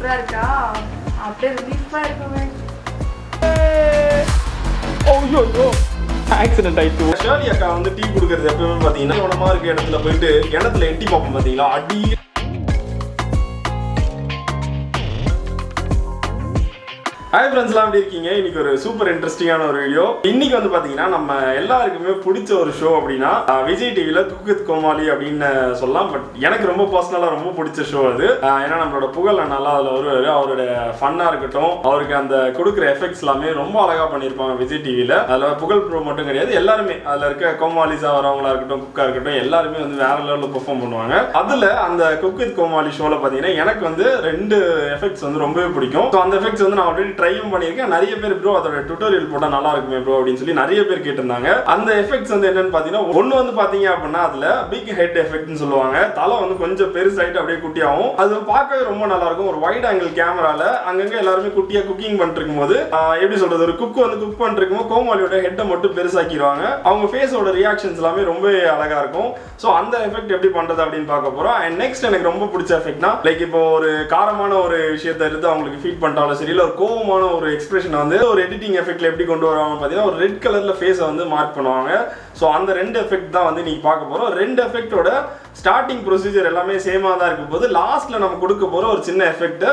சூப்பரா இருக்கா அப்படியே ரிலீஃபா இருக்குமே ஓய்யோ ஆக்சிடென்ட் ஆயிடுச்சு ஷர்லி அக்கா வந்து டீ குடுக்குறது எப்பவுமே பாத்தீங்கன்னா இவனமா இருக்க இடத்துல போயிட்டு கிணத்துல எட்டி பார்ப்போம் பாத்தீங்களா அடி ஹாய் ஃப்ரெண்ட்ஸ்லாம் எப்படி இருக்கீங்க இன்னைக்கு ஒரு சூப்பர் இன்ட்ரெஸ்டிங்கான ஒரு வீடியோ இன்னைக்கு வந்து பாத்தீங்கன்னா நம்ம எல்லாருக்குமே பிடிச்ச ஒரு ஷோ அப்படின்னா விஜய் டிவில குக்கு வித் கோமாளி அப்படின்னு சொல்லலாம் பட் எனக்கு ரொம்ப பர்சனலா ரொம்ப பிடிச்ச ஷோ அது ஏன்னா நம்மளோட புகழ் நல்லா அதுல வருவாரு அவரோட ஃபன்னா இருக்கட்டும் அவருக்கு அந்த கொடுக்குற எஃபெக்ட்ஸ் எல்லாமே ரொம்ப அழகா பண்ணியிருப்பாங்க விஜய் டிவில அதுல புகழ் ப்ரோ மட்டும் கிடையாது எல்லாருமே அதுல இருக்க கோமாளிஸா வரவங்களா இருக்கட்டும் குக்கா இருக்கட்டும் எல்லாருமே வந்து வேற லெவல்ல பெர்ஃபார்ம் பண்ணுவாங்க அதுல அந்த குக் வித் கோமாளி ஷோல பாத்தீங்கன்னா எனக்கு வந்து 2 எஃபெக்ட்ஸ் வந்து ரொம்பவே பிடிக்கும் ஸோ அந்த எஃபெக்ட்ஸ் வந்து நான் ஆல்ரெடி ட்ரையும் பண்ணியிருக்கேன் நிறைய பேர் ப்ரோ அதோட டுட்டோரியல் போட்டா நல்லா இருக்குமே ப்ரோ அப்படின்னு சொல்லி நிறைய பேர் கேட்டிருந்தாங்க அந்த எஃபெக்ட்ஸ் வந்து என்னன்னு பாத்தீங்கன்னா ஒன்னு வந்து பாத்தீங்க அப்படின்னா அதுல பிக் ஹெட் எஃபெக்ட்னு சொல்லுவாங்க தலை வந்து கொஞ்சம் பெருசாயிட்டு அப்படியே குட்டியாகும் அது பார்க்கவே ரொம்ப நல்லா இருக்கும் ஒரு வைட் ஆங்கிள் கேமரால அங்கங்க எல்லாருமே குட்டியா குக்கிங் பண்ணிட்டு இருக்கும்போது எப்படி சொல்றது ஒரு குக் வந்து குக் பண்ணிட்டு இருக்கும்போது கோமாளியோட ஹெட்டை மட்டும் பெருசாக்கிடுவாங்க அவங்க ஃபேஸோட ரியாக்ஷன்ஸ் எல்லாமே ரொம்ப அழகா இருக்கும் ஸோ அந்த எஃபெக்ட் எப்படி பண்றது அப்படின்னு பார்க்க போறோம் அண்ட் நெக்ஸ்ட் எனக்கு ரொம்ப பிடிச்ச எஃபெக்ட்னா லைக் இப்போ ஒரு காரமான ஒரு விஷயத்தை எடுத்து அவங்களுக்கு ஃபீட் பண்ணிட்டாலும் சரி இல்லை ஒரு கோவமான ஒரு எக்ஸ்பிரஷன் வந்து ஒரு எடிட்டிங் எஃபெக்ட்ல எப்படி கொண்டு வருவாங்க பார்த்தீங்கன்னா ஒரு ரெட் கலர்ல ஃபேஸை வந்து மார்க் பண்ணுவாங்க ஸோ அந்த 2 எஃபெக்ட் தான் வந்து நீங்க பார்க்க போறோம் 2 எஃபெக்டோட ஸ்டார்டிங் ப்ரொசீஜர் எல்லாமே சேமா தான் இருக்கும் போது லாஸ்ட்ல நம்ம கொடுக்க போற ஒரு சின்ன எஃபெக்ட்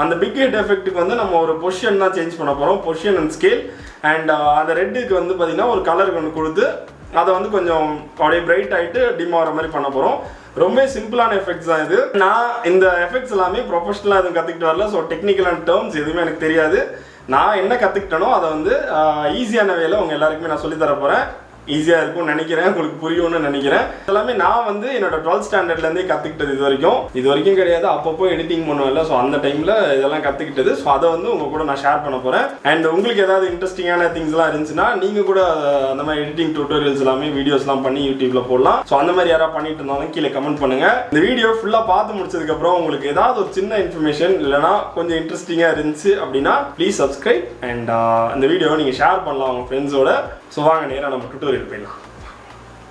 அந்த பிக் ஹெட் எஃபெக்ட்டுக்கு வந்து நம்ம ஒரு பொசிஷன் தான் சேஞ்ச் பண்ண போறோம் பொசிஷன் அண்ட் ஸ்கேல் அண்ட் அந்த ரெட்டுக்கு வந்து பார்த்தீங்கன்னா ஒரு கலர் ஒன்று கொடுத்து அதை வந்து கொஞ்சம் அப்படியே பிரைட் ஆகிட்டு டிம் ஆகிற மாதிரி பண்ண போகிறோம் ரொம்ப சிம்பிளான எஃபெக்ட்ஸ் தான் இது நான் இந்த எஃபெக்ட்ஸ் எல்லாமே ப்ரொஃபஷனலாக எதுவும் கற்றுக்கிட்டு வரல ஸோ டெக்னிக்கலான டேர்ம்ஸ் எதுவுமே எனக்கு தெரியாது நான் என்ன கற்றுக்கிட்டனோ அதை வந்து ஈஸியான வேலை உங்கள் எல்லாருக்குமே நான் சொல்லித்தர போகிறேன் ஈஸியாக இருக்கும்னு நினைக்கிறேன் உங்களுக்கு புரியும்னு நினைக்கிறேன் எல்லாமே நான் வந்து என்னோட 12th ஸ்டாண்டர்ட்லேருந்தே கற்றுக்கிட்டது இது வரைக்கும் கிடையாது அப்பப்போ எடிட்டிங் பண்ணுவேன்ல ஸோ அந்த டைமில் இதெல்லாம் கற்றுக்கிட்டது ஸோ அதை வந்து உங்கள் கூட நான் ஷேர் பண்ண போகிறேன் அண்ட் உங்களுக்கு ஏதாவது இன்ட்ரெஸ்டிங்கான திங்ஸ்லாம் இருந்துச்சுன்னா நீங்கள் கூட அந்த மாதிரி எடிட்டிங் டியூட்டோரியல்ஸ் எல்லாமே வீடியோஸ்லாம் பண்ணி யூடியூப்ல போடலாம் ஸோ அந்த மாதிரி யாராவது பண்ணிட்டு இருந்தாலும் கீழே கமெண்ட் பண்ணுங்க இந்த வீடியோ ஃபுல்லாக பார்த்து முடிச்சதுக்கப்புறம் உங்களுக்கு ஏதாவது ஒரு சின்ன இன்ஃபர்மேஷன் இல்லைனா கொஞ்சம் இன்ட்ரெஸ்டிங்காக இருந்துச்சு அப்படின்னா ப்ளீஸ் சப்ஸ்கிரைப் அண்ட் இந்த வீடியோவை நீங்கள் ஷேர் பண்ணலாம் உங்கள் ஃப்ரெண்ட்ஸோட ஸோ வாங்க நேராக நம்ம டுட்டோரியல் போயிடலாம்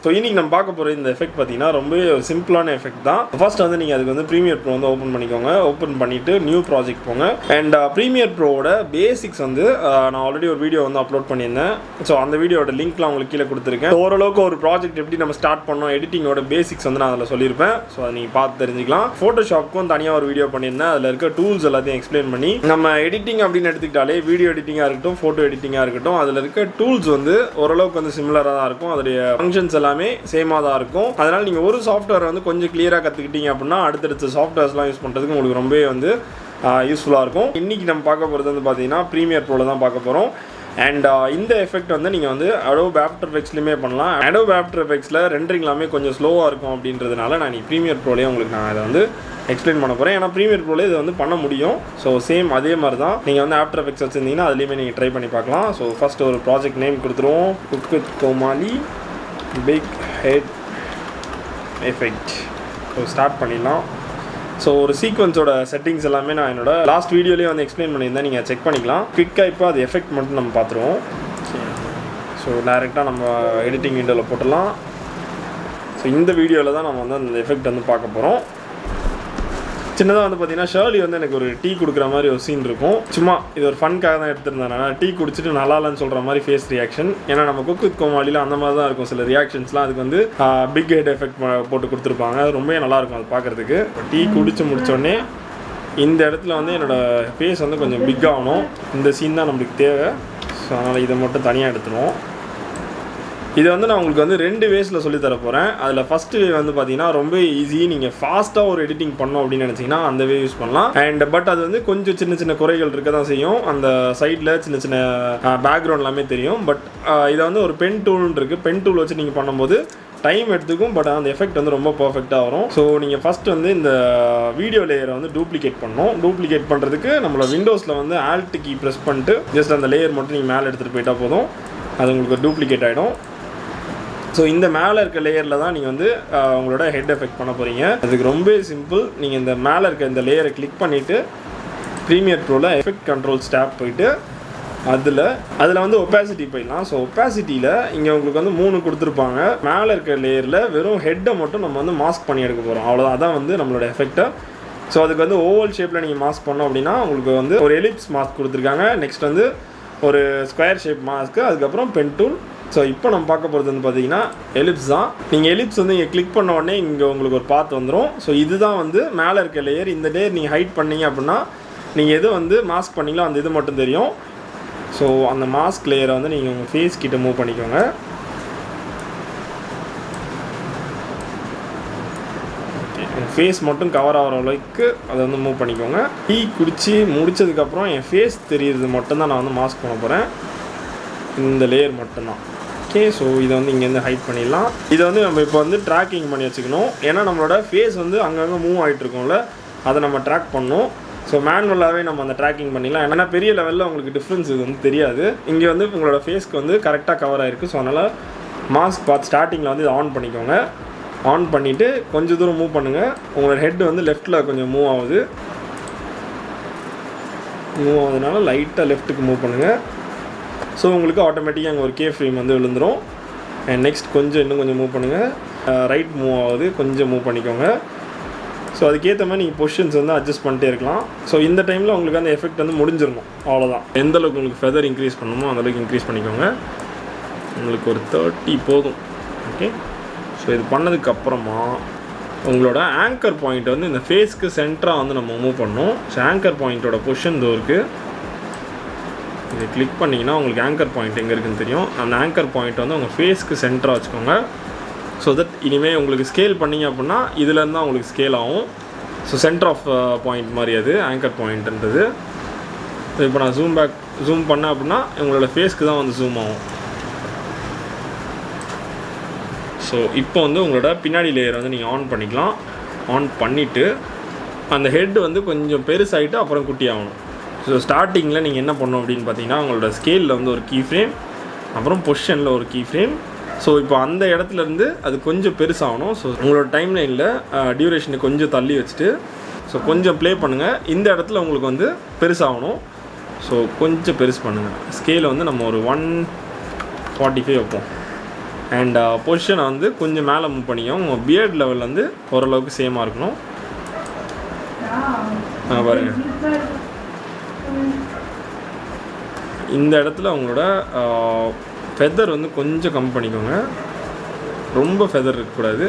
ஸோ இன்னைக்கு நம்ம பார்க்க போகிற இந்த எஃபெக்ட் பார்த்தீங்கன்னா ரொம்ப சிம்பிளான எஃபெக்ட் தான் ஃபர்ஸ்ட் வந்து நீங்கள் அதுக்கு வந்து ப்ரீமியர் ப்ரோ வந்து ஓப்பன் பண்ணிக்கோங்க ஓப்பன் பண்ணிவிட்டு நியூ ப்ராஜெக்ட் போங்க அண்ட் ப்ரீமியர் ப்ரோவோட பேசிக்ஸ் வந்து நான் ஆல்ரெடி ஒரு வீடியோ வந்து அப்லோட் பண்ணியிருந்தேன் ஸோ அந்த வீடியோட லிங்க்லாம் உங்களுக்கு கீழே கொடுத்துருக்கேன் ஓரளவுக்கு ஒரு ப்ராஜெக்ட் எப்படி நம்ம ஸ்டார்ட் பண்ணோம் எடிட்டிங்கோட பேசிக்ஸ் வந்து நான் அதில் சொல்லியிருப்பேன் ஸோ அதை நீங்கள் பார்த்து தெரிஞ்சுக்கலாம் ஃபோட்டோஷாப்க்கும் தனியாக ஒரு வீடியோ பண்ணியிருந்தேன் அதில் இருக்க டூல்ஸ் எல்லாத்தையும் எக்ஸ்பிளைன் பண்ணி நம்ம எடிட்டிங் அப்படின்னு எடுத்துக்கிட்டாலே வீடியோ எடிட்டிங்காக இருக்கட்டும் ஃபோட்டோ எடிட்டிங்காக இருக்கட்டும் அதில் இருக்க டூல்ஸ் வந்து ஓரளவுக்கு வந்து சிமிலராக தான் இருக்கும் அதோடைய ஃபங்க்ஷன்ஸ் எல்லாமே சேமாக தான் இருக்கும் அதனால் நீங்கள் ஒரு சாஃப்ட்வேர் வந்து கொஞ்சம் கிளியராக கற்றுக்கிட்டீங்க அப்படின்னா அடுத்தடுத்த சாஃப்ட்வேர்ஸ்லாம் யூஸ் பண்ணுறதுக்கு உங்களுக்கு ரொம்பவே வந்து யூஸ்ஃபுல்லாக இருக்கும் இன்றைக்கி நம்ம பார்க்க போகிறது வந்து பார்த்தீங்கன்னா ப்ரீமியர் ப்ரோவில் தான் பார்க்க போகிறோம் அண்ட் இந்த எஃபெக்ட் வந்து நீங்கள் வந்து அடோப் ஆஃப்டர் எஃபெக்ட்ஸ்லையுமே பண்ணலாம் அடோப் ஆஃப்டர் எஃபெக்ட்ஸில் ரெண்டரிங் எல்லாமே கொஞ்சம் ஸ்லோவாக இருக்கும் அப்படின்றதுனால நான் இன்னைக்கு ப்ரீமியர் ப்ரோலேயே உங்களுக்கு நான் இதை வந்து எக்ஸ்பிளைன் பண்ண போகிறேன் ஏன்னா ப்ரீமியர் ப்ரோலே இது வந்து பண்ண முடியும் ஸோ சேம் அதே மாதிரி தான் நீங்கள் வந்து ஆஃப்டர் எஃபெக்ட்ஸ் வச்சுருந்தீங்கன்னா அதுலேயுமே நீங்கள் ட்ரை பண்ணி பார்க்கலாம் ஸோ ஃபஸ்ட்டு ஒரு ப்ராஜெக்ட் நேம் கொடுத்துருவோம் cook with Comali big head effect so start பண்ணிடலாம் ஸோ ஒரு சீக்வன்ஸோட செட்டிங்ஸ் எல்லாமே நான் என்னோட லாஸ்ட் வீடியோலேயே வந்து எக்ஸ்பிளைன் பண்ணியிருந்தேன் நீங்கள் செக் பண்ணிக்கலாம் குவிக்காக இப்போ அது எஃபெக்ட் மட்டும் நம்ம பார்த்துருவோம் ஸோ டேரெக்டாக நம்ம எடிட்டிங் விண்டோவில் போட்டுடலாம் ஸோ இந்த வீடியோவில் தான் நம்ம வந்து அந்த எஃபெக்ட் வந்து பார்க்க போகிறோம் சின்னதாக வந்து பார்த்தீங்கன்னா ஷர்லி வந்து எனக்கு ஒரு டீ கொடுக்குற மாதிரி ஒரு சீன் இருக்கும் சும்மா இது ஒரு ஃபன்காக தான் எடுத்திருந்தேன் நான் டீ குடிச்சிட்டு நல்லா இல்லைன்னு சொல்கிற மாதிரி ஃபேஸ் ரியாக்ஷன் ஏன்னா நம்ம குக் வித் கோமாளியில் அந்த மாதிரி தான் இருக்கும் சில ரியாக்ஷன்ஸ்லாம் அதுக்கு வந்து பிக் ஹெட் எஃபெக்ட் போட்டு கொடுத்துருப்பாங்க அது ரொம்ப நல்லாயிருக்கும் அது பார்க்குறதுக்கு டீ குடிச்சு முடித்தோடனே இந்த இடத்துல வந்து என்னோடய ஃபேஸ் வந்து கொஞ்சம் பிக் ஆகணும் இந்த சீன் தான் நம்மளுக்கு தேவை ஸோ அதனால் இதை மட்டும் தனியாக எடுத்துருவோம் இதை வந்து நான் உங்களுக்கு வந்து 2 வேஸில் சொல்லித்தர போகிறேன் அதில் ஃபஸ்ட்டு வே வந்து பார்த்தீங்கன்னா ரொம்ப ஈஸி நீங்கள் ஃபாஸ்ட்டாக ஒரு எடிட்டிங் பண்ணோம் அப்படின்னு நினச்சிங்கன்னா அந்த வே யூஸ் பண்ணலாம் அண்ட் பட் அது வந்து கொஞ்சம் சின்ன சின்ன குறைகள் இருக்க தான் செய்யும் அந்த சைடில் சின்ன சின்ன பேக்ரவுண்ட் எல்லாமே தெரியும் பட் இதை வந்து ஒரு பென் டூல்னு இருக்குது பென் டூல் வச்சு நீங்கள் பண்ணும்போது டைம் எடுத்துக்கும் பட் அந்த எஃபெக்ட் வந்து ரொம்ப பர்ஃபெக்டாக வரும் ஸோ நீங்கள் ஃபஸ்ட் வந்து இந்த வீடியோ லேயரை வந்து டூப்ளிகேட் பண்ணணும் டூப்ளிகேட் பண்ணுறதுக்கு நம்மளோட விண்டோஸில் வந்து ஆல்ட் கீ ப்ரெஸ் பண்ணிட்டு ஜஸ்ட் அந்த லேயர் மட்டும் நீங்கள் மேலே எடுத்துகிட்டு போயிட்டால் போதும் அது உங்களுக்கு டூப்ளிகேட் ஆகிடும் ஸோ இந்த மேலே இருக்க லேயரில் தான் நீங்கள் வந்து உங்களோட ஹெட் எஃபெக்ட் பண்ண போகிறீங்க அதுக்கு ரொம்ப சிம்பிள் நீங்கள் இந்த மேலே இருக்க இந்த லேயரை கிளிக் பண்ணிவிட்டு ப்ரீமியர் ப்ரோவில் எஃபெக்ட் கண்ட்ரோல்ஸ் டேப் போயிட்டு அதில் வந்து ஒப்பாசிட்டி போயிடலாம் ஸோ ஒப்பாசிட்டியில் இங்கே உங்களுக்கு வந்து 3 கொடுத்துருப்பாங்க மேலே இருக்க லேயரில் வெறும் ஹெட்டை மட்டும் நம்ம வந்து மாஸ்க் பண்ணி எடுக்க போகிறோம் அவ்வளோதான் அதான் வந்து நம்மளோட எஃபெக்டை ஸோ அதுக்கு வந்து ஓவல் ஷேப்பில் நீங்கள் மாஸ்க் பண்ணோம் அப்படின்னா உங்களுக்கு வந்து ஒரு எலிப்ஸ் மாஸ்க் கொடுத்துருக்காங்க. நெக்ஸ்ட் வந்து ஒரு ஸ்கொயர் ஷேப் மாஸ்க்கு, அதுக்கப்புறம் பென் டூல். ஸோ இப்போ நம்ம பார்க்க போகிறது வந்து பார்த்தீங்கன்னா எலிப்ஸ் தான். நீங்கள் எலிப்ஸ் வந்து இங்கே கிளிக் பண்ண உடனே இங்கே உங்களுக்கு ஒரு பாத் வந்துடும். ஸோ இதுதான் வந்து மேலே இருக்க லேயர். இந்த லேயர் நீங்கள் ஹைட் பண்ணீங்க அப்படின்னா நீங்கள் எது வந்து மாஸ்க் பண்ணீங்களோ அந்த இது மட்டும் தெரியும். ஸோ அந்த மாஸ்க் லேயரை வந்து நீங்கள் உங்கள் ஃபேஸ் கிட்ட மூவ் பண்ணிக்கோங்க. என் ஃபேஸ் மட்டும் கவர் ஆகிற அளவுக்கு அதை வந்து மூவ் பண்ணிக்கோங்க. டீ குடித்து முடித்ததுக்கப்புறம் என் ஃபேஸ் தெரியுறது மட்டும்தான் நான் வந்து மாஸ்க் பண்ண போகிறேன். இந்த லேயர் மட்டும்தான். ஓகே, ஸோ இதை வந்து இங்கேருந்து ஹைட் பண்ணிடலாம். இதை வந்து நம்ம இப்போ வந்து ட்ராக்கிங் பண்ணி வச்சுக்கணும். ஏன்னா நம்மளோட ஃபேஸ் வந்து அங்கங்கே மூவ் ஆகிட்டு இருக்கோம்ல, அதை நம்ம ட்ராக் பண்ணணும். ஸோ மேனுவலாகவே நம்ம அந்த ட்ராக்கிங் பண்ணிடலாம். ஏன்னா பெரிய லெவலில் உங்களுக்கு டிஃப்ரென்ஸ் இது வந்து தெரியாது. இங்கே வந்து உங்களோட ஃபேஸ்க்கு வந்து கரெக்டாக கவர் ஆகிருக்கு. ஸோ அதனால் மாஸ்க் பார்த்து ஸ்டார்டிங்கில் வந்து இதை ஆன் பண்ணிக்கோங்க. ஆன் பண்ணிவிட்டு கொஞ்சம் தூரம் மூவ் பண்ணுங்கள். உங்களோட ஹெட் வந்து லெஃப்ட்டில் கொஞ்சம் மூவ் ஆகுதுனால லைட்டாக லெஃப்ட்டுக்கு மூவ் பண்ணுங்கள். ஸோ உங்களுக்கு ஆட்டோமேட்டிக்காக அங்கே ஒரு கே ஃப்ரேம் வந்து விழுந்துடும். அண்ட் நெக்ஸ்ட் இன்னும் கொஞ்சம் மூவ் பண்ணுங்கள். ரைட் மூவ் ஆகுது, கொஞ்சம் மூவ் பண்ணிக்கோங்க. ஸோ அதுக்கேற்ற மாதிரி நீங்கள் பொசிஷன்ஸ் வந்து அட்ஜஸ்ட் பண்ணிட்டே இருக்கலாம். ஸோ இந்த டைமில் உங்களுக்கு அந்த எஃபெக்ட் வந்து முடிஞ்சிடணும். அவ்வளோதான். எந்தளவுக்கு உங்களுக்கு ஃபெதர் இன்க்ரீஸ் பண்ணணுமோ அந்தளவுக்கு இன்க்ரீஸ் பண்ணிக்கோங்க. உங்களுக்கு ஒரு 30 போதும். ஓகே, ஸோ இது பண்ணதுக்கப்புறமா உங்களோட ஆங்கர் பாயிண்ட் வந்து இந்த ஃபேஸ்க்கு சென்டராக வந்து நம்ம மூவ் பண்ணணும். ஸோ ஆங்கர் பாயிண்ட்டோட பொசிஷன் இதோ இருக்குது. இதை கிளிக் பண்ணிங்கன்னா உங்களுக்கு ஆங்கர் பாயிண்ட் எங்கே இருக்குதுன்னு தெரியும். அந்த ஆங்கர் பாயிண்ட் வந்து உங்கள் ஃபேஸ்க்கு சென்டராக வச்சுக்கோங்க. ஸோ தட் இனிமேல் உங்களுக்கு ஸ்கேல் பண்ணிங்க அப்படின்னா இதுலேருந்து தான் உங்களுக்கு ஸ்கேல் ஆகும். ஸோ சென்டர் ஆஃப் பாயிண்ட் மாதிரி அது ஆங்கர் பாயிண்ட்ன்றது. ஸோ இப்போ நான் ஜூம் பண்ணேன் அப்படின்னா உங்களோட ஃபேஸ்க்கு தான் வந்து ஜூம் ஆகும். ஸோ இப்போ வந்து உங்களோட பின்னாடி லேயர் வந்து நீங்கள் ஆன் பண்ணிக்கலாம். ஆன் பண்ணிவிட்டு அந்த ஹெட் வந்து கொஞ்சம் பெருசாகிட்டு அப்புறம் குட்டி ஆகணும். ஸோ ஸ்டார்டிங்கில் நீங்கள் என்ன பண்ணணும் அப்படின்னு பார்த்தீங்கன்னா உங்களோட ஸ்கேலில் வந்து ஒரு கீ ஃப்ரேம், அப்புறம் பொசிஷனில் ஒரு கீ ஃப்ரேம். ஸோ இப்போ அந்த இடத்துலேருந்து அது கொஞ்சம் பெருசாகணும். ஸோ உங்களோட டைம் லைனில் டியூரேஷனை கொஞ்சம் தள்ளி வச்சுட்டு ஸோ கொஞ்சம் ப்ளே பண்ணுங்கள். இந்த இடத்துல உங்களுக்கு வந்து பெருசாகணும். ஸோ கொஞ்சம் பெருசு பண்ணுங்கள். ஸ்கேலை வந்து நம்ம ஒரு 145 வைப்போம். அண்ட் பொசிஷனை வந்து கொஞ்சம் மேலே மூவ் பண்ணிக்கோங்க. உங்கள் பியர்ட் லெவல் வந்து ஓரளவுக்கு சேமாக இருக்கணும். பாருங்கள், இந்த இடத்துல உங்களோட ஃபெதர் வந்து கொஞ்சம் கம்மி பண்ணிக்கோங்க. ரொம்ப ஃபெதர் இருக்கக்கூடாது.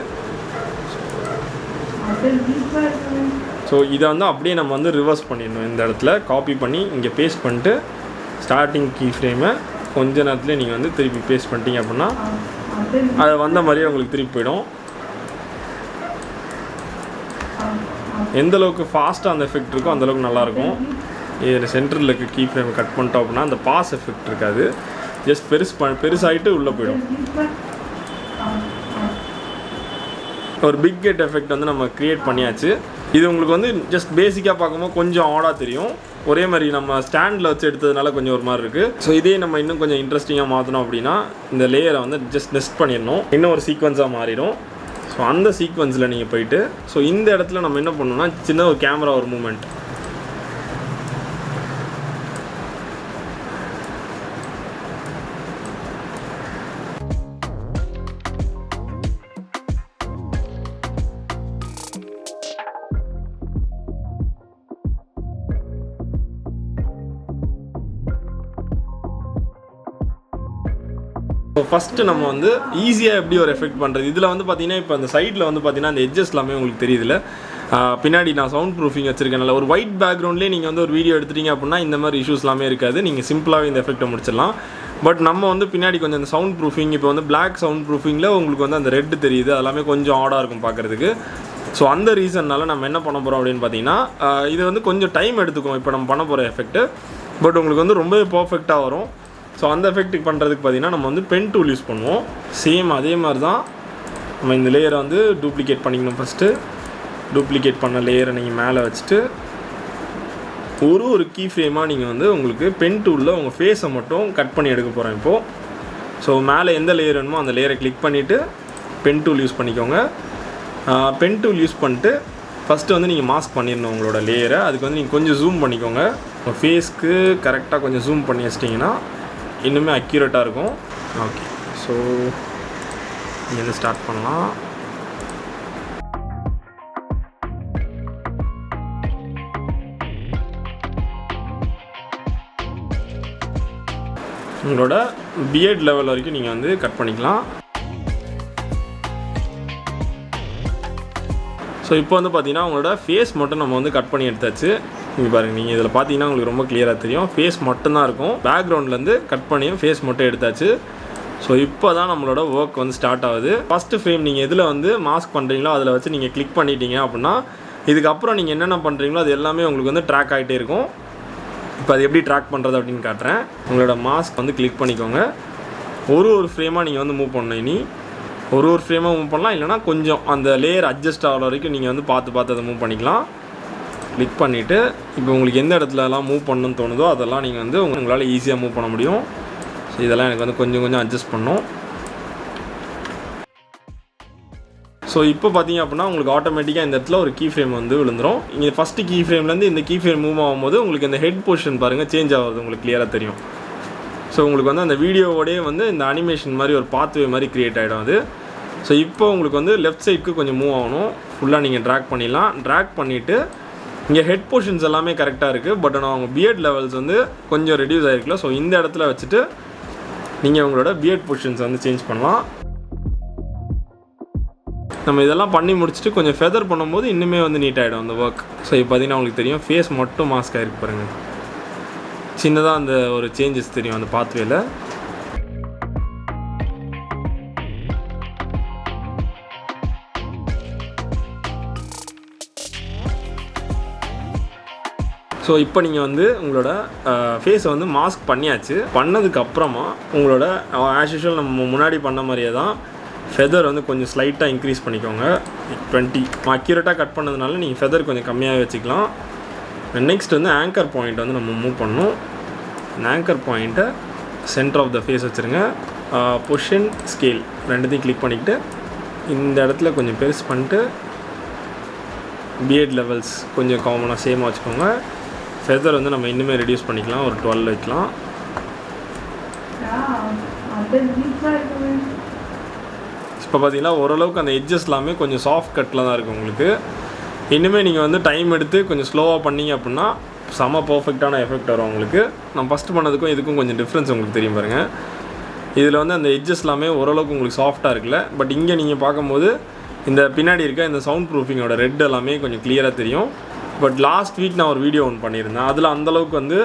ஸோ இதை வந்து அப்படியே நம்ம வந்து ரிவர்ஸ் பண்ணிடணும். இந்த இடத்துல காப்பி பண்ணி இங்கே பேஸ்ட் பண்ணிட்டு ஸ்டார்டிங் கீ ஃப்ரேமை கொஞ்ச நேரத்துலேயே நீங்கள் வந்து திருப்பி பேஸ்ட் பண்ணிட்டீங்க அப்படின்னா அது வந்த மாதிரியே உங்களுக்கு திருப்பி போயிடும். எந்தளவுக்கு ஃபாஸ்ட்டாக அந்த எஃபெக்ட் இருக்கோ அந்தளவுக்கு நல்லாயிருக்கும். இது சென்டரில் இருக்க கீ ஃப்ரேம் கட் பண்ணிட்டோம் அப்படின்னா அந்த பாஸ் எஃபெக்ட் இருக்காது. ஜஸ்ட் பெருசாகிட்டு உள்ளே போயிடும். ஒரு பிக் கெட் எஃபெக்ட் வந்து நம்ம க்ரியேட் பண்ணியாச்சு. இது உங்களுக்கு வந்து ஜஸ்ட் பேசிக்காக பார்க்கும்போது கொஞ்சம் ஆடாக தெரியும். ஒரே மாதிரி நம்ம ஸ்டாண்டில் வச்சு எடுத்ததுனால கொஞ்சம் ஒரு மாதிரி இருக்குது. ஸோ இதே நம்ம இன்னும் கொஞ்சம் இன்ட்ரெஸ்டிங்காக மாற்றணும் அப்படின்னா இந்த லேயரை வந்து ஜஸ்ட் நெஸ்ட் பண்ணிடணும். இன்னும் ஒரு சீக்வன்ஸாக மாறிடும். ஸோ அந்த சீக்வன்ஸில் நீங்கள் போயிட்டு ஸோ இந்த இடத்துல நம்ம என்ன பண்ணணும்னா சின்ன ஒரு கேமரா ஒரு மூமெண்ட். ஸோ ஃபஸ்ட்டு நம்ம வந்து ஈஸியாக எப்படி ஒரு எஃபெக்ட் பண்ணுறது. இதில் வந்து பார்த்தீங்கன்னா இப்போ அந்த சைடில் வந்து பார்த்தீங்கன்னா அந்த எட்ஜஸ் எல்லாமே உங்களுக்கு தெரியுதுல்ல. பின்னாடி நான் சவுண்ட் ப்ரூஃபிங் வச்சுருக்கேன்ல. ஒரு ஒயிட் பேக்ரவுண்ட்லேயே நீங்கள் வந்து ஒரு வீடியோ எடுத்துட்டீங்க அப்படின்னா இந்த மாதிரி இஷ்யூஸ் எல்லாமே இருக்காது. நீங்கள் சிம்பிளாகவே இந்த எஃபெக்ட்டை முடிச்சிடலாம். பட் நம்ம வந்து பின்னாடி கொஞ்சம் அந்த சவுண்ட் ப்ரூஃபிங் இப்போ வந்து பிளாக் சவுண்ட் ப்ரூஃபிங்கில் உங்களுக்கு வந்து அந்த ரெட்டு தெரியுது. அதெல்லாமே கொஞ்சம் ஆடாக இருக்கும் பார்க்குறதுக்கு. ஸோ அந்த ரீசன்னால் நம்ம என்ன பண்ண போகிறோம் அப்படின்னு பார்த்தீங்கன்னா இது வந்து கொஞ்சம் டைம் எடுத்துக்கும் இப்போ நம்ம பண்ண போகிற எஃபெக்ட்டு. பட் உங்களுக்கு வந்து ரொம்பவே பர்ஃபெக்டாக வரும். ஸோ அந்த எஃபெக்ட்டுக்கு பண்ணுறதுக்கு பார்த்தீங்கன்னா நம்ம வந்து பென் டூல் யூஸ் பண்ணுவோம். சேம் அதே மாதிரி தான் நம்ம இந்த லேயரை வந்து டூப்ளிகேட் பண்ணிக்கணும். ஃபஸ்ட்டு டூப்ளிகேட் பண்ண லேயரை நீங்கள் மேலே வச்சுட்டு ஒரு கீ ஃப்ரேமாக நீங்கள் வந்து உங்களுக்கு பென் டூலில் உங்கள் ஃபேஸை மட்டும் கட் பண்ணி எடுக்க போகிறேன் இப்போது. ஸோ மேலே எந்த லேயர் வேணுமோ அந்த லேயரை கிளிக் பண்ணிவிட்டு பென் டூல் யூஸ் பண்ணிக்கோங்க. பென் டூல் யூஸ் பண்ணிட்டு ஃபஸ்ட்டு வந்து நீங்கள் மாஸ்க் பண்ணிடணும் உங்களோட லேயரை. அதுக்கு வந்து நீங்கள் கொஞ்சம் ஜூம் பண்ணிக்கோங்க. உங்கள் ஃபேஸ்க்கு கரெக்டாக கொஞ்சம் ஜூம் பண்ணி வச்சிட்டிங்கன்னா இன்னுமே அக்யூரேட்டாக இருக்கும். ஓகே, ஸோ இங்கேருந்து ஸ்டார்ட் பண்ணலாம். உங்களோட பிஎட் லெவல் வரைக்கும் நீங்கள் வந்து கட் பண்ணிக்கலாம். ஸோ இப்போ வந்து பார்த்தீங்கன்னா உங்களோட ஃபேஸ் மட்டும் நம்ம வந்து கட் பண்ணி எடுத்தாச்சு. இங்கே பாருங்கள், நீங்கள் இதில் பார்த்தீங்கன்னா உங்களுக்கு ரொம்ப கிளியராக தெரியும். ஃபேஸ் மட்டும்தான் இருக்கும். பேக்ரவுண்ட்லேருந்து கட் பண்ணி ஃபேஸ் மட்டும் எடுத்தாச்சு. ஸோ இப்போ தான் நம்மளோட ஒர்க் வந்து ஸ்டார்ட் ஆகுது. ஃபஸ்ட்டு ஃப்ரேம் நீங்கள் எதில் வந்து மாஸ்க் பண்ணுறீங்களோ அதில் வச்சு நீங்கள் கிளிக் பண்ணிட்டீங்க அப்படின்னா இதுக்கப்புறம் நீங்கள் என்னென்ன பண்ணுறீங்களோ அது எல்லாமே உங்களுக்கு வந்து ட்ராக் ஆகிட்டே இருக்கும். இப்போ அது எப்படி ட்ராக் பண்ணுறது அப்படின்னு காட்டுறேன். உங்களோட மாஸ்க் வந்து கிளிக் பண்ணிக்கோங்க. ஒரு ஃப்ரேமாக நீங்கள் வந்து மூவ் பண்ணணும். இனி ஒரு ஃப்ரேமாக மூவ் பண்ணலாம், இல்லைனா கொஞ்சம் அந்த லேயர் அட்ஜஸ்ட் ஆகிற வரைக்கும் நீங்கள் வந்து பார்த்து அதை மூவ் பண்ணிக்கலாம். கிளிக் பண்ணிவிட்டு இப்போ உங்களுக்கு எந்த இடத்துலலாம் மூவ் பண்ணணும்னு தோணுதோ அதெல்லாம் நீங்கள் வந்து உங்களால் ஈஸியாக மூவ் பண்ண முடியும். ஸோ இதெல்லாம் எனக்கு வந்து கொஞ்சம் அட்ஜஸ்ட் பண்ணும். ஸோ இப்போ பார்த்தீங்க அப்படின்னா உங்களுக்கு ஆட்டோமேட்டிக்காக இந்த இடத்துல ஒரு கீ ஃப்ரேம் வந்து விழுந்துடும். இங்கே ஃபஸ்ட்டு கீ ஃப்ரேம்லேருந்து இந்த கீ ஃப்ரேம் மூவ் ஆகும்போது உங்களுக்கு இந்த ஹெட் பொசிஷன் பாருங்கள் சேஞ்ச் ஆகுது, உங்களுக்கு கிளியராக தெரியும். ஸோ உங்களுக்கு வந்து அந்த வீடியோவோடய வந்து இந்த அனிமேஷன் மாதிரி ஒரு பாத்வே மாதிரி க்ரியேட் ஆகிடும் அது. ஸோ இப்போ உங்களுக்கு வந்து லெஃப்ட் சைடுக்கு கொஞ்சம் மூவ் ஆகணும். ஃபுல்லாக நீங்கள் ட்ராக் பண்ணிடலாம். ட்ராக் பண்ணிவிட்டு இங்கே ஹெட் பொசிஷன்ஸ் எல்லாமே கரெக்டாக இருக்குது. பட் ஆனால் அவங்க பிஎட் லெவல்ஸ் வந்து கொஞ்சம் ரெடியூஸ் ஆகிருக்குல்ல. ஸோ இந்த இடத்துல வச்சுட்டு நீங்கள் உங்களோட பிஎட் பொசிஷன்ஸ் வந்து சேஞ்ச் பண்ணலாம். நம்ம இதெல்லாம் பண்ணி முடிச்சுட்டு கொஞ்சம் ஃபெதர் பண்ணும்போது இன்னுமே வந்து நீட் ஆகிடும் அந்த ஒர்க். ஸோ இப்போ பார்த்தீங்கன்னா உங்களுக்கு தெரியும் ஃபேஸ் மட்டும் மாஸ்க் ஆகிருக்கு பாருங்கள். சின்னதாக அந்த ஒரு சேஞ்சஸ் தெரியும் அந்த பாத்வேல. ஸோ இப்போ நீங்கள் வந்து உங்களோட ஃபேஸை வந்து மாஸ்க் பண்ணியாச்சு. பண்ணதுக்கப்புறமா உங்களோட ஆஸ் யூஷுவல் நம்ம முன்னாடி பண்ண மாதிரியே தான் ஃபெதர் வந்து கொஞ்சம் ஸ்லைட்டாக இன்க்ரீஸ் பண்ணிக்கோங்க. 20 அக்யூரேட்டாக கட் பண்ணதுனால நீங்கள் ஃபெதர் கொஞ்சம் கம்மியாக வச்சுக்கலாம். நெக்ஸ்ட் வந்து ஆங்கர் பாயிண்ட் வந்து நம்ம மூவ் பண்ணணும். ஆங்கர் பாயிண்ட்டை சென்டர் ஆஃப் த ஃபேஸ் வச்சுருங்க. பொசிஷன் ஸ்கேல் ரெண்டுத்தையும் கிளிக் பண்ணிக்கிட்டு இந்த இடத்துல கொஞ்சம் பெருசு பண்ணிட்டு பிஎட் லெவல்ஸ் கொஞ்சம் காமனாக சேமாக வச்சுக்கோங்க. ஃபெதர் வந்து நம்ம இன்னுமே ரெடியூஸ் பண்ணிக்கலாம், ஒரு 12 வைக்கலாம். இப்போ பார்த்தீங்கன்னா ஓரளவுக்கு அந்த எட்ஜஸ் எல்லாமே கொஞ்சம் சாஃப்ட் கட்டில் தான் இருக்குது உங்களுக்கு. இன்னுமே நீங்கள் வந்து டைம் எடுத்து கொஞ்சம் ஸ்லோவாக பண்ணிங்க அப்படின்னா செம பர்ஃபெக்டான எஃபெக்ட் வரும் உங்களுக்கு. நான் ஃபஸ்ட்டு பண்ணதுக்கும் இதுக்கும் கொஞ்சம் டிஃப்ரென்ஸ் உங்களுக்கு தெரியும் பாருங்கள். இதில் வந்து அந்த எட்ஜஸ் எல்லாமே ஓரளவுக்கு உங்களுக்கு சாஃப்டாக இருக்குல்ல. பட் இங்கே நீங்கள் பார்க்கும்போது இந்த பின்னாடி இருக்க இந்த சவுண்ட் ப்ரூஃபிங்கோட ரெட் எல்லாமே கொஞ்சம் கிளியராக தெரியும். பட் லாஸ்ட் வீக் நான் ஒரு வீடியோ ஒன்று பண்ணியிருந்தேன். அதில் அந்தளவுக்கு வந்து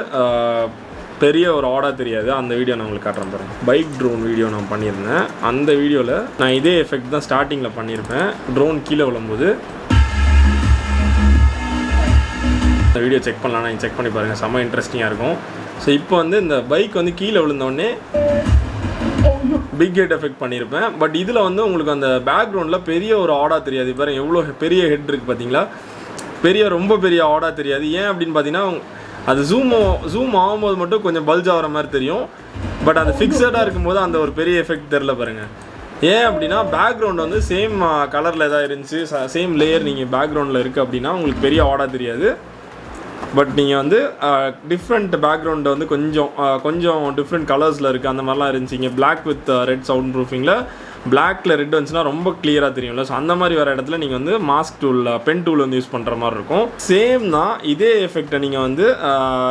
பெரிய ஒரு ஆடாக தெரியாது. அந்த வீடியோ நான் உங்களுக்கு காட்டுறேன் பாருங்கள். பைக் ட்ரோன் வீடியோ நான் பண்ணியிருந்தேன். அந்த வீடியோவில் நான் இதே எஃபெக்ட் தான் ஸ்டார்டிங்கில் பண்ணியிருப்பேன். ட்ரோன் கீழே விழும்போது இந்த வீடியோ செக் பண்ணலாம், நீங்கள் செக் பண்ணி பாருங்கள், செம்ம இன்ட்ரெஸ்டிங்காக இருக்கும். ஸோ இப்போ வந்து இந்த பைக் வந்து கீழே விழுந்தோடனே பிக் ஹெட் எஃபெக்ட் பண்ணியிருப்பேன். பட் இதில் வந்து உங்களுக்கு அந்த பேக்ரவுண்டில் பெரிய ஒரு ஆடாக தெரியாது. பாருங்கள் எவ்வளோ பெரிய ஹெட் இருக்குது பார்த்தீங்களா. ரொம்ப பெரிய ஆடாக தெரியாது. ஏன் அப்படின்னு பார்த்தீங்கன்னா அது ஜூம் ஆகும்போது மட்டும் கொஞ்சம் பல்ஜ் ஆகிற மாதிரி தெரியும். பட் அது ஃபிக்ஸடாக இருக்கும்போது அந்த ஒரு பெரிய எஃபெக்ட் தெரில பாருங்கள். ஏன் அப்படின்னா பேக்ரவுண்ட் வந்து சேம் கலரில் எதாவது இருந்துச்சு, சேம் லேயர் நீங்கள் பேக்ரவுண்டில் இருக்குது அப்படின்னா உங்களுக்கு பெரிய ஆடாக தெரியாது. பட் நீங்கள் வந்து டிஃப்ரெண்ட் பேக்ரவுண்டை வந்து கொஞ்சம் டிஃப்ரெண்ட் கலர்ஸில் இருக்குது அந்த மாதிரிலாம் இருந்துச்சு. இங்கே பிளாக் வித் ரெட் சவுண்ட் ப்ரூஃபிங்கில் பிளாக்ல ரெட் வந்துச்சுன்னா ரொம்ப கிளியராக தெரியும்ல. ஸோ அந்த மாதிரி வர இடத்துல நீங்கள் வந்து மாஸ்க் டூல் பென் டூல் வந்து யூஸ் பண்ணுற மாதிரி இருக்கும். சேம் தான் இதே எஃபெக்டை நீங்கள் வந்து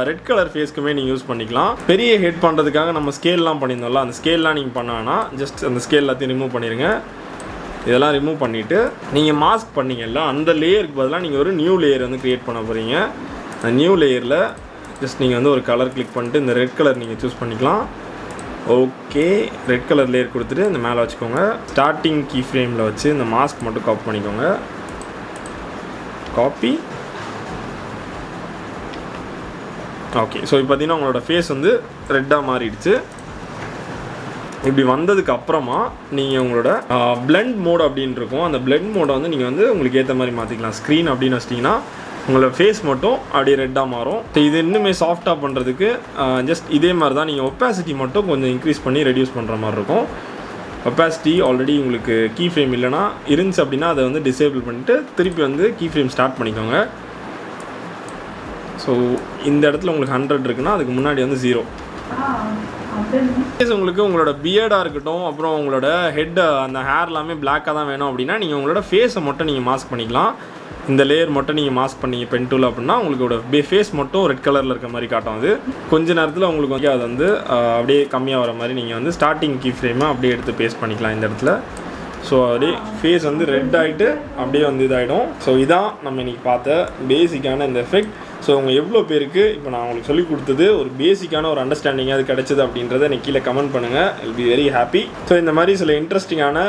ரெட் கலர் ஃபேஸ்க்குமே நீங்கள் யூஸ் பண்ணிக்கலாம். பெரிய ஹெட் பண்ணுறதுக்காக நம்ம ஸ்கேல்லாம் பண்ணியிருந்தோம்ல, அந்த ஸ்கேல்லாம் நீங்கள் பண்ணாங்கன்னா ஜஸ்ட் அந்த ஸ்கேல் எல்லாத்தையும் ரிமூவ் பண்ணிடுங்க. இதெல்லாம் ரிமூவ் பண்ணிவிட்டு நீங்கள் மாஸ்க் பண்ணிங்கல்ல அந்த லேயருக்கு பதிலாக நீங்கள் ஒரு நியூ லேயர் வந்து க்ரியேட் பண்ண போகிறீங்க. அந்த நியூ லேயரில் ஜஸ்ட் நீங்கள் வந்து ஒரு கலர் கிளிக் பண்ணிட்டு இந்த ரெட் கலர் நீங்கள் சூஸ் பண்ணிக்கலாம். ஓகே, ரெட் கலர் லேயர் கொடுத்துட்டு இந்த மேலே வச்சுக்கோங்க. ஸ்டார்டிங் கீ ஃப்ரேமில் வச்சு இந்த மாஸ்க் மட்டும் காப்பி பண்ணிக்கோங்க. காப்பி. ஓகே, ஸோ இப்போ பார்த்தீங்கன்னா உங்களோட ஃபேஸ் வந்து ரெட்டாக மாறிடுச்சு. இப்படி வந்ததுக்கு அப்புறமா நீங்கள் உங்களோட பிளெண்ட் மோட் அப்படின்னு இருக்கும். அந்த பிளெண்ட் மோடை வந்து நீங்கள் வந்து உங்களுக்கு ஏற்ற மாதிரி மாற்றிக்கலாம். ஸ்க்ரீன் அப்படின்னு வச்சிட்டிங்கன்னா உங்களோட ஃபேஸ் மட்டும் அப்படியே ரெட்டாக மாறும். ஸோ இது இன்னுமே சாஃப்டாக பண்ணுறதுக்கு ஜஸ்ட் இதே மாதிரி தான் நீங்கள் ஒப்பாசிட்டி மட்டும் கொஞ்சம் இன்க்ரீஸ் பண்ணி ரெடியூஸ் பண்ணுற மாதிரி இருக்கும். ஒப்பாசிட்டி ஆல்ரெடி உங்களுக்கு கீ ஃப்ரேம் இல்லைனா இருந்துச்சு அப்படின்னா அதை வந்து டிசேபிள் பண்ணிவிட்டு திருப்பி வந்து கீ ஃப்ரேம் ஸ்டார்ட் பண்ணிக்கோங்க. ஸோ இந்த இடத்துல உங்களுக்கு 100 இருக்குன்னா அதுக்கு முன்னாடி வந்து 0. உங்களுக்கு உங்களோட பியர்டாக இருக்கட்டும், அப்புறம் உங்களோட ஹெட் அந்த ஹேர் எல்லாமே பிளாக்காக தான் வேணும் அப்படின்னா நீங்கள் உங்களோட ஃபேஸை மட்டும் நீங்கள் மாஸ்க் பண்ணிக்கலாம். இந்த லேயர் மட்டும் நீங்கள் மாஸ்க் பண்ணீங்க பென் டூல் அப்படின்னா உங்களுக்கு ஃபேஸ் மட்டும் ரெட் கலரில் இருக்க மாதிரி காட்டும். அது கொஞ்ச நேரத்தில் உங்களுக்கு வந்து அது வந்து அப்படியே கம்மியாக வர மாதிரி நீங்கள் வந்து ஸ்டார்டிங் கீ ஃப்ரேமை அப்படியே எடுத்து பேஸ்ட் பண்ணிக்கலாம் இந்த இடத்துல. ஸோ அப்படியே ஃபேஸ் வந்து ரெட் ஆகிட்டு அப்படியே வந்து இதாகிடும். ஸோ இதான் நம்ம இன்றைக்கி பார்த்த பேசிக்கான இந்த எஃபெக்ட். ஸோ உங்கள் எவ்வளோ பேருக்கு இப்போ நான் உங்களுக்கு சொல்லிக் கொடுத்தது ஒரு பேசிக்கான ஒரு அண்டர்ஸ்டாண்டிங்காக அது கிடச்சிது அப்படின்றத எனக்கு கீழே கமெண்ட் பண்ணுங்கள். இல் பி வெரி ஹாப்பி. ஸோ இந்த மாதிரி சில இன்ட்ரெஸ்டிங்கான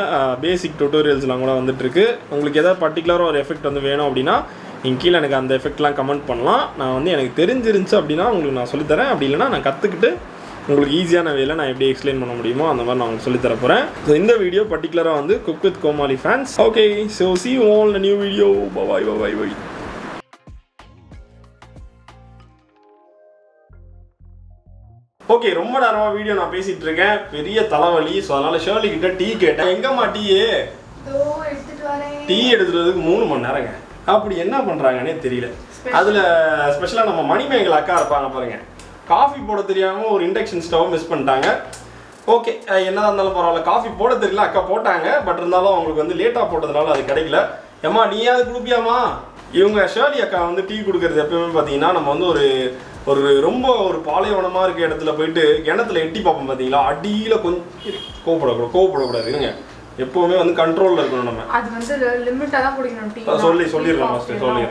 பேசிக் டுட்டோரியல்ஸ்லாம் கூட வந்துட்டுருக்கு. உங்களுக்கு எதாவது பர்டிகுலராக ஒரு எஃபெக்ட் வந்து வேணும் அப்படின்னா நீங்கள் கீழே எனக்கு அந்த எஃபெக்ட்லாம் கமெண்ட் பண்ணலாம். நான் வந்து எனக்கு தெரிஞ்சிருந்துச்சு அப்படின்னா உங்களுக்கு நான் சொல்லித்தரேன். அப்படி இல்லைனா நான் கற்றுக்கிட்டு உங்களுக்கு ஈஸியான வேலை நான் எப்படி எக்ஸ்பிளைன் பண்ண முடியுமோ அந்த மாதிரி நான் உங்களுக்கு சொல்லித்தர போகிறேன். ஸோ இந்த வீடியோ பர்டிகுலராக வந்து cook with Comali fans. Okay, so see you all in a new video. Bye. Okay, ரொம்ப நேரமாக வீடியோ நான் பேசிகிட்டு இருக்கேன். பெரிய தலைவலி. ஸோ அதனால் ஷேர்லி கிட்ட டீ கேட்டேன். எங்கம்மா டீயே? டீ எடுத்துகிறதுக்கு 3 மணி நேரங்க. அப்படி என்ன பண்ணுறாங்கன்னே தெரியல. அதில் ஸ்பெஷலாக நம்ம மணிமேகலை அக்கா இருப்பாங்க பாருங்க, காஃபி போட தெரியாமல் ஒரு இண்டக்ஷன் ஸ்டவ் மிஸ் பண்ணிட்டாங்க. ஓகே, என்னதான் இருந்தாலும் பரவாயில்ல. காஃபி போட தெரியல, அக்கா போட்டாங்க. பட் இருந்தாலும் அவங்களுக்கு வந்து லேட்டாக போட்டதுனால அது கிடைக்கல. ஏம்மா நீயாவது கொடுப்பியாமா? இவங்க ஷேர்லி அக்கா வந்து டீ கொடுக்குறது எப்பவுமே பார்த்தீங்கன்னா நம்ம வந்து ஒரு ரொம்ப ஒரு பாலைவனமாக இருக்க இடத்துல போயிட்டு கிணத்துல எட்டி பார்ப்போம் பார்த்தீங்களா, அடியில் கொஞ்சம் கோவப்படக்கூடாது. இருங்க, எப்பவுமே வந்து கண்ட்ரோலில் இருக்கணும். நம்ம அது வந்து லிமிட்டாக தான் குடிக்கணும் டீ. சொல்லிடுறேன்.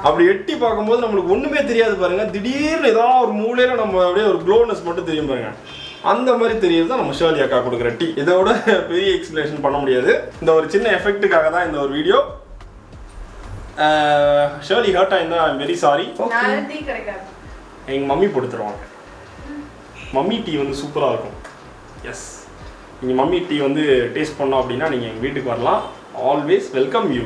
அப்படி எட்டி பார்க்கும்போது நம்மளுக்கு ஒன்றுமே தெரியாது பாருங்க. திடீர்னு ஏதாவது ஒரு மூலையில் நம்ம அப்படியே ஒரு க்ளோனஸ் மட்டும் தெரியும் பாருங்க. அந்த மாதிரி தெரியுது தான் நம்ம ஷேர்லி அக்கா கொடுக்குற டீ. இதோட பெரிய எக்ஸ்பிளேஷன் பண்ண முடியாது. இந்த ஒரு சின்ன எஃபெக்ட்டுக்காக தான் இந்த ஒரு வீடியோ. ஷேர்லி ஹர்ட் ஆயிருந்தா I am very sorry. Tea கிடைக்காது, எங்கள் மம்மி போட்டு தருவாங்க. மம்மி டீ வந்து சூப்பராக இருக்கும். எஸ், நீங்கள் மம்மி டீ வந்து டேஸ்ட் பண்ணோம் அப்படின்னா நீங்கள் எங்கள் வீட்டுக்கு வரலாம். Always welcome you.